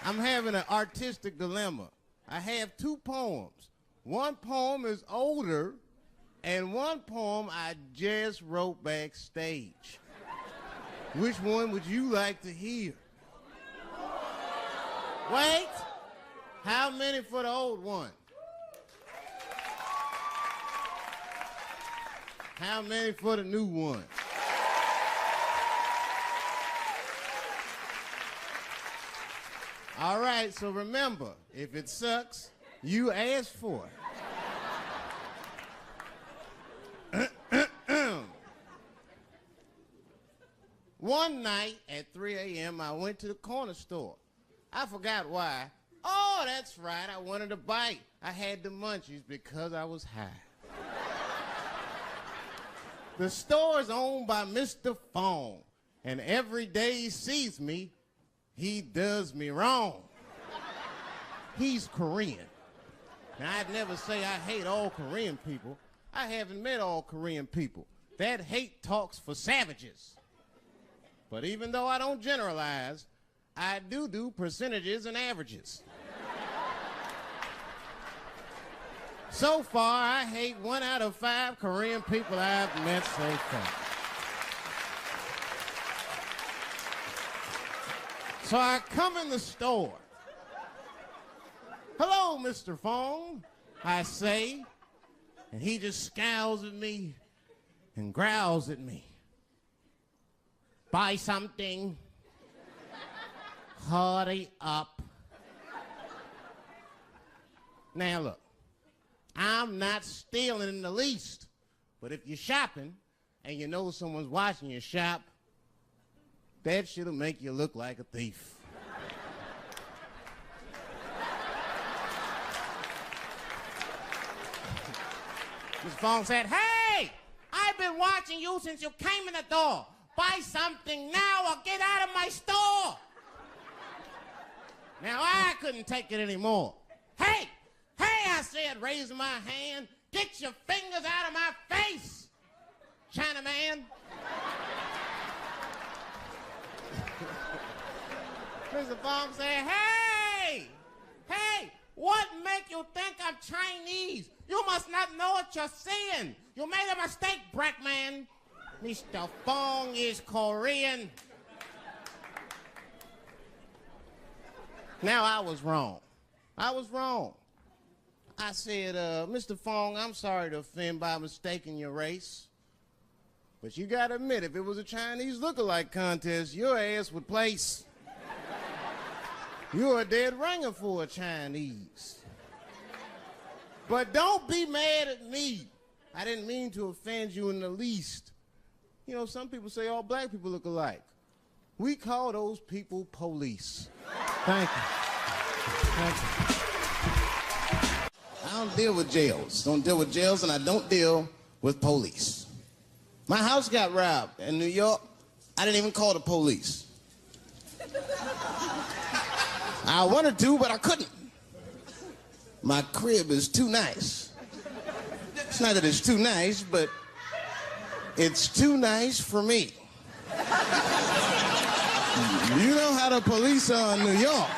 I'm having an artistic dilemma. I have two poems. One poem is older, and one poem I just wrote backstage. Which one would you like to hear? Wait! How many for the old one? How many for the new one? All right, so remember, if it sucks, you ask for it. One night at 3 a.m., I went to the corner store. I forgot why. Oh, that's right, I wanted a bite. I had the munchies because I was high. The store is owned by Mr. Fong, and every day he sees me, he does me wrong. He's Korean. Now, I'd never say I hate all Korean people. I haven't met all Korean people. That hate talks for savages. But even though I don't generalize, I do percentages and averages. So far, I hate 1 out of 5 Korean people I've met so far. So I come in the store. Hello, Mr. Fong, I say, and he just scowls at me and growls at me. Buy something. Hurry up. Now look, I'm not stealing in the least, but if you're shopping and you know someone's watching you shop, that shit'll make you look like a thief. Mr. Fong said, hey, I've been watching you since you came in the door. Buy something now or get out of my store. Now, I couldn't take it anymore. Hey, I said, raising my hand, get your fingers out of my face, Chinaman. Mr. Fong said, hey, what make you think I'm Chinese? You must not know what you're saying. You made a mistake, Brackman. Mr. Fong is Korean. Now, I was wrong. I said, Mr. Fong, I'm sorry to offend by mistaking your race. But you gotta admit, if it was a Chinese look-alike contest, your ass would place. You're a dead ringer for a Chinese. But don't be mad at me. I didn't mean to offend you in the least. You know, some people say all black people look alike. We call those people police. Thank you. Thank you. I don't deal with jails. Don't deal with jails, and I don't deal with police. My house got robbed in New York. I didn't even call the police. I wanted to, but I couldn't. My crib is too nice. It's not that it's too nice, but it's too nice for me. You know how the police are in New York.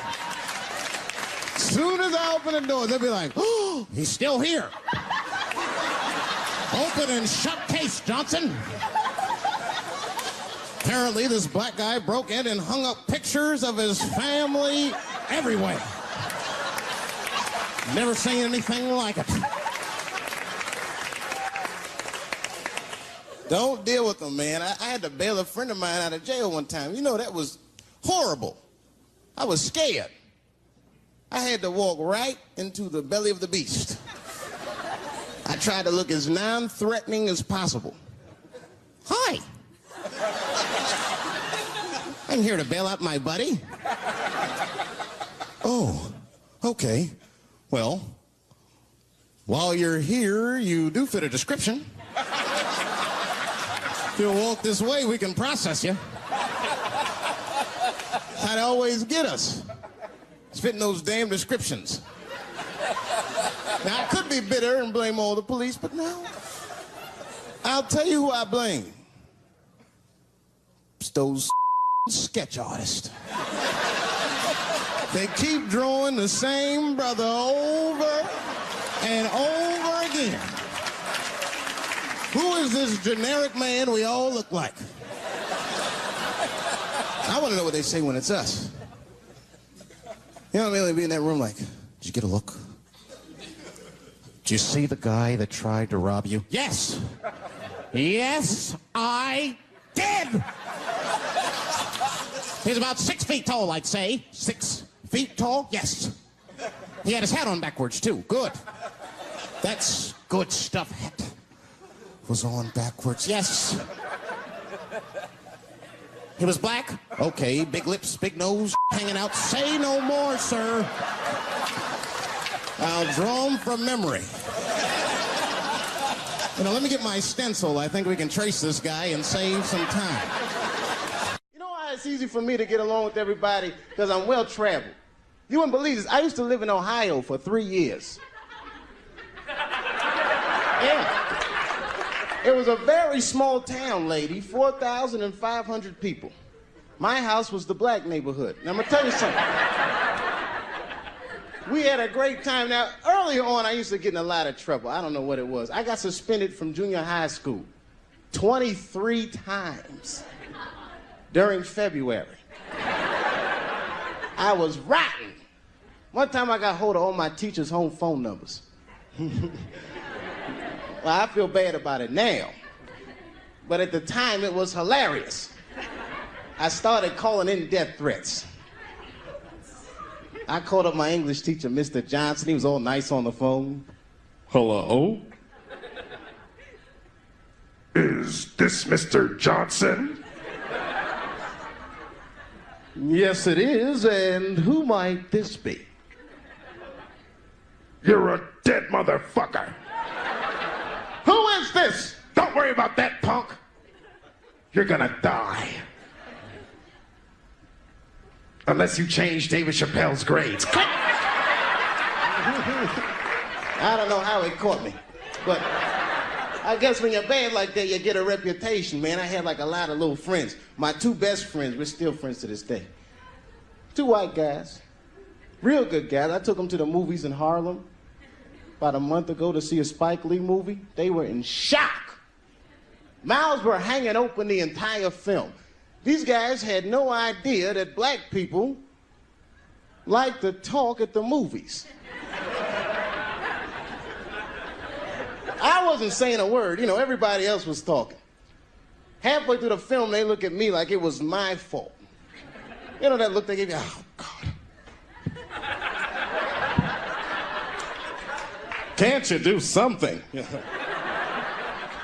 As soon as I open the door, they'll be like, oh, he's still here. Open and shut case, Johnson. Apparently, this black guy broke in and hung up pictures of his family everywhere. Never seen anything like it. Don't deal with them, man. I had to bail a friend of mine out of jail one time. You know, that was horrible. I was scared. I had to walk right into the belly of the beast. I tried to look as non-threatening as possible. Hi. I'm here to bail out my buddy. Oh, okay. Well, while you're here, you do fit a description. If you'll walk this way, we can process you. I'd always get us. It's fitting those damn descriptions. Now, I could be bitter and blame all the police, but no. I'll tell you who I blame. It's those sketch artists. They keep drawing the same brother over and over again. Who is this generic man we all look like? I want to know what they say when it's us. You know what I mean? They'd be in that room like, did you get a look? Did you see the guy that tried to rob you? Yes. Yes, I did. He's about 6 feet tall, I'd say. 6 feet tall? Yes. He had his hat on backwards, too. Good. That's good stuff. Hat was on backwards. Yes. He was black? Okay. Big lips, big nose, hanging out. Say no more, sir. I'll draw him from memory. You know, let me get my stencil. I think we can trace this guy and save some time. You know why it's easy for me to get along with everybody? Because I'm well-traveled. You wouldn't believe this. I used to live in Ohio for 3 years. Yeah. It was a very small town, lady, 4,500 people. My house was the black neighborhood. Now, I'm going to tell you something. We had a great time. Now, earlier on, I used to get in a lot of trouble. I don't know what it was. I got suspended from junior high school 23 times during February. I was rotten. One time I got hold of all my teachers' home phone numbers. Well, I feel bad about it now. But at the time, it was hilarious. I started calling in death threats. I called up my English teacher, Mr. Johnson. He was all nice on the phone. Hello? Is this Mr. Johnson? Yes, it is. And who might this be? You're a dead motherfucker. Who is this? Don't worry about that, punk. You're gonna die. Unless you change David Chappelle's grades. I don't know how it caught me, but I guess when you're bad like that, you get a reputation, man. I had like a lot of little friends. My 2 best friends, we're still friends to this day. 2 white guys, real good guys. I took them to the movies in Harlem about a month ago to see a Spike Lee movie. They were in shock. Mouths were hanging open the entire film. These guys had no idea that black people like to talk at the movies. I wasn't saying a word. You know, everybody else was talking. Halfway through the film, they look at me like it was my fault. You know that look they give you? Oh, God. Can't you do something?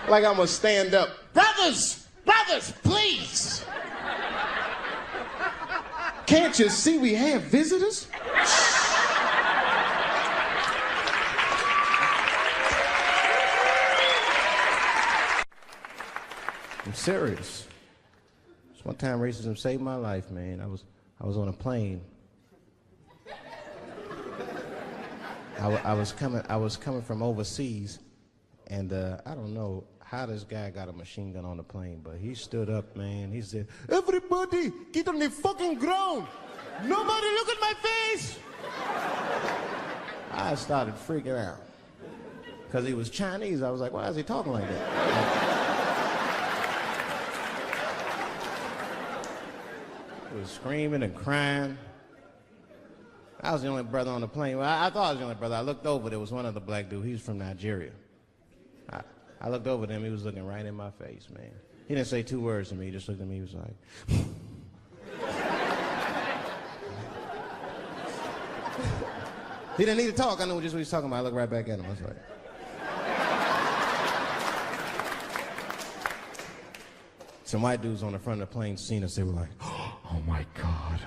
Like I'm gonna stand up. Brothers, please. Can't you see we have visitors? I'm serious. It's one time racism saved my life, man. I was on a plane. I was coming from overseas, and I don't know how this guy got a machine gun on the plane, but he stood up, man. He said, "Everybody, get on the fucking ground. Nobody look at my face." I started freaking out. Because he was Chinese. I was like, why is he talking like that? He was screaming and crying. I was the only brother on the plane. Well, I thought I was the only brother. I looked over. There was one other black dude. He was from Nigeria. I looked over at him. He was looking right in my face, man. He didn't say 2 words to me. He just looked at me. He was like... He didn't need to talk. I knew just what he was talking about. I looked right back at him. I was like... Some white dudes on the front of the plane seen us. They were like, oh, my God.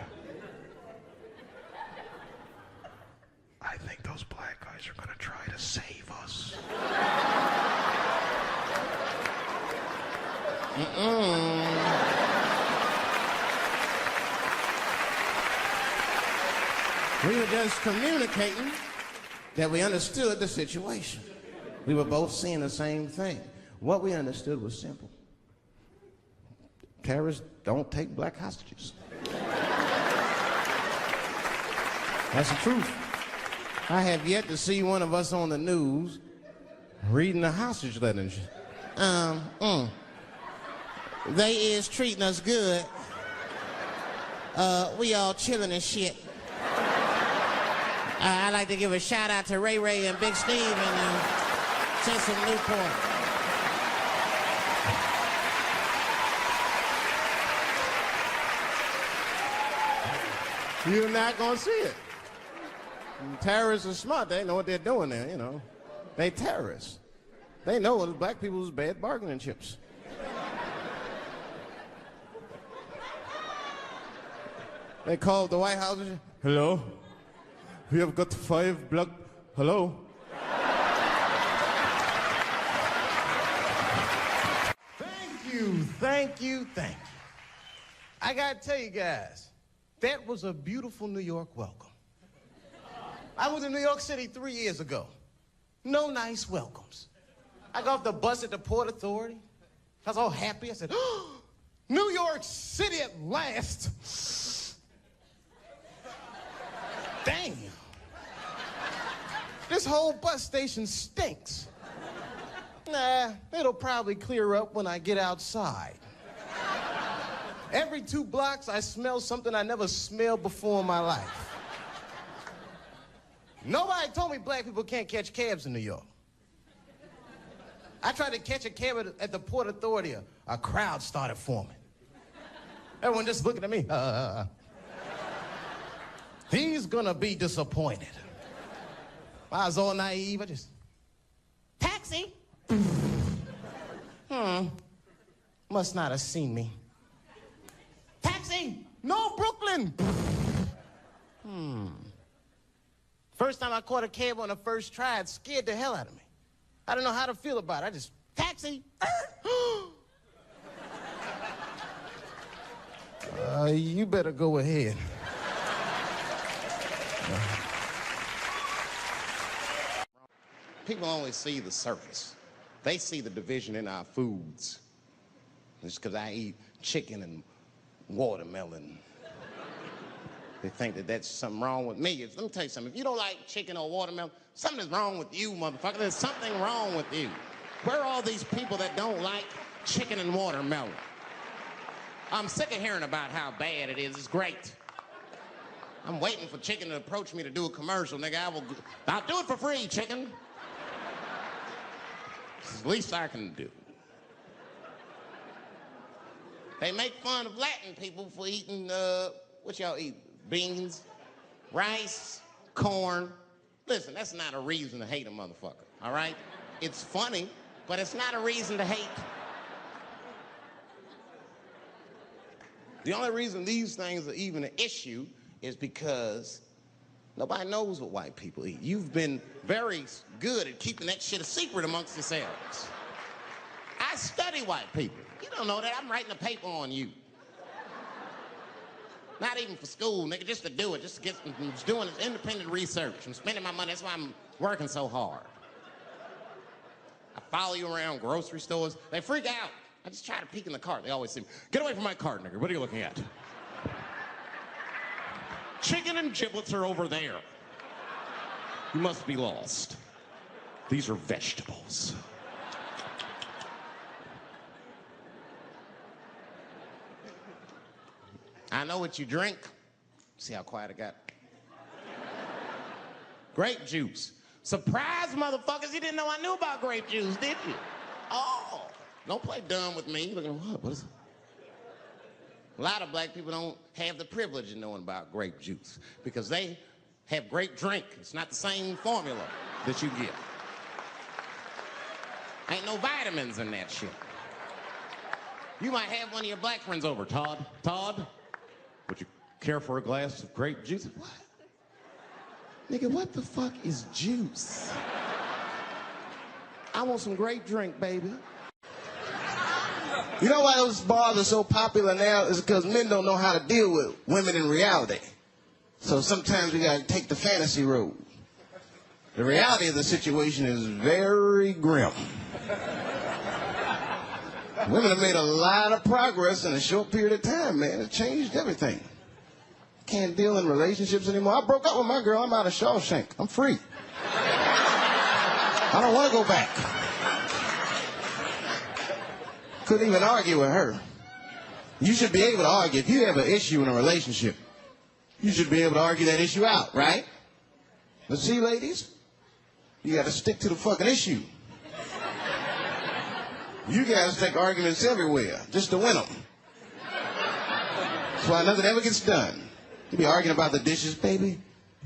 I think those black guys are going to try to save us. We were just communicating that we understood the situation. We were both seeing the same thing. What we understood was simple. Terrorists don't take black hostages. That's the truth. I have yet to see one of us on the news reading a hostage letter. They is treating us good. We all chilling and shit. I'd like to give a shout out to Ray Ray and Big Steve and Cecil Newport. You're not gonna see it. Terrorists are smart. They know what they're doing there, you know. They terrorists. They know black people's bad bargaining chips. They called the White House. Hello? We have got 5 black... Hello? Thank you, thank you, thank you. I gotta tell you guys, that was a beautiful New York welcome. I was in New York City 3 years ago. No nice welcomes. I got off the bus at the Port Authority. I was all happy. I said, oh, New York City at last. Damn. This whole bus station stinks. Nah, it'll probably clear up when I get outside. Every 2 blocks, I smell something I never smelled before in my life. Nobody told me black people can't catch cabs in New York. I tried to catch a cab at the Port Authority. A crowd started forming. Everyone just looking at me. He's gonna be disappointed. I was all naive. I just, taxi. Must not have seen me. Taxi. No, Brooklyn. First time I caught a cab on the first try, it scared the hell out of me. I don't know how to feel about it. I just, taxi. You better go ahead. People only see the surface. They see the division in our foods. It's because I eat chicken and watermelon. They think that that's something wrong with me. Let me tell you something. If you don't like chicken or watermelon, something is wrong with you, motherfucker. There's something wrong with you. Where are all these people that don't like chicken and watermelon? I'm sick of hearing about how bad it is. It's great. I'm waiting for chicken to approach me to do a commercial, nigga. I'll do it for free, chicken. It's the least I can do. They make fun of Latin people for eating, what y'all eat? Beans, rice, corn. Listen, that's not a reason to hate a motherfucker, all right? It's funny, but it's not a reason to hate. The only reason these things are even an issue is because nobody knows what white people eat. You've been very good at keeping that shit a secret amongst yourselves. I study white people. You don't know that. I'm writing a paper on you. Not even for school, nigga, just to do it, just to get, I'm just doing this independent research. I'm spending my money, that's why I'm working so hard. I follow you around grocery stores. They freak out. I just try to peek in the cart. They always say, get away from my cart, nigga. What are you looking at? Chicken and giblets are over there. You must be lost. These are vegetables. I know what you drink. See how quiet I got? Grape juice. Surprise, motherfuckers, you didn't know I knew about grape juice, did you? Oh, don't play dumb with me. Looking at what is it? A lot of black people don't have the privilege of knowing about grape juice because they have grape drink. It's not the same formula that you get. Ain't no vitamins in that shit. You might have one of your black friends over. Todd, would you care for a glass of grape juice? What? Nigga, what the fuck is juice? I want some grape drink, baby. You know why those bars are so popular now is because men don't know how to deal with women in reality. So sometimes we gotta take the fantasy road. The reality of the situation is very grim. Women have made a lot of progress in a short period of time, man. It changed everything. can't deal in relationships anymore. I broke up with my girl. I'm out of Shawshank. I'm free. I don't want to go back. Couldn't even argue with her. You should be able to argue. If you have an issue in a relationship, you should be able to argue that issue out, right? But see, ladies, you got to stick to the fucking issue. You guys take arguments everywhere just to win them. That's why nothing ever gets done. You be arguing about the dishes, baby.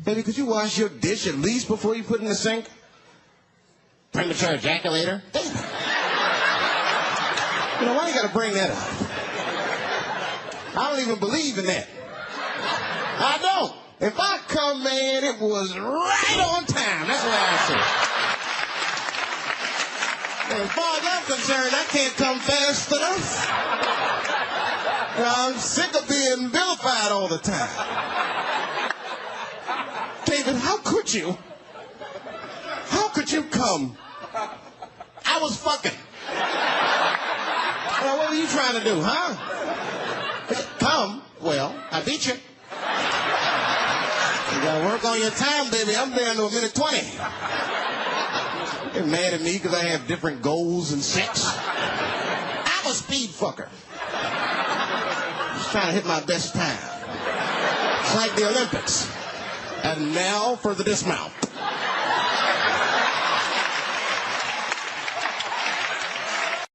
Baby, could you wash your dish at least before you put it in the sink? Premature ejaculator? You know, why you gotta bring that up? I don't even believe in that. I don't. If I come, man, it was right on time. That's what I say. And as far as I'm concerned, I can't come fast enough. I'm sick of being vilified all the time. David, how could you? How could you come? I was fucking. Well, what were you trying to do, huh? Come. Well, I beat you. You gotta work on your time, baby. I'm down to a minute 20. They're mad at me because I have different goals and sex. I'm a speed fucker. Just trying to hit my best time. It's like the Olympics. And now for the dismount.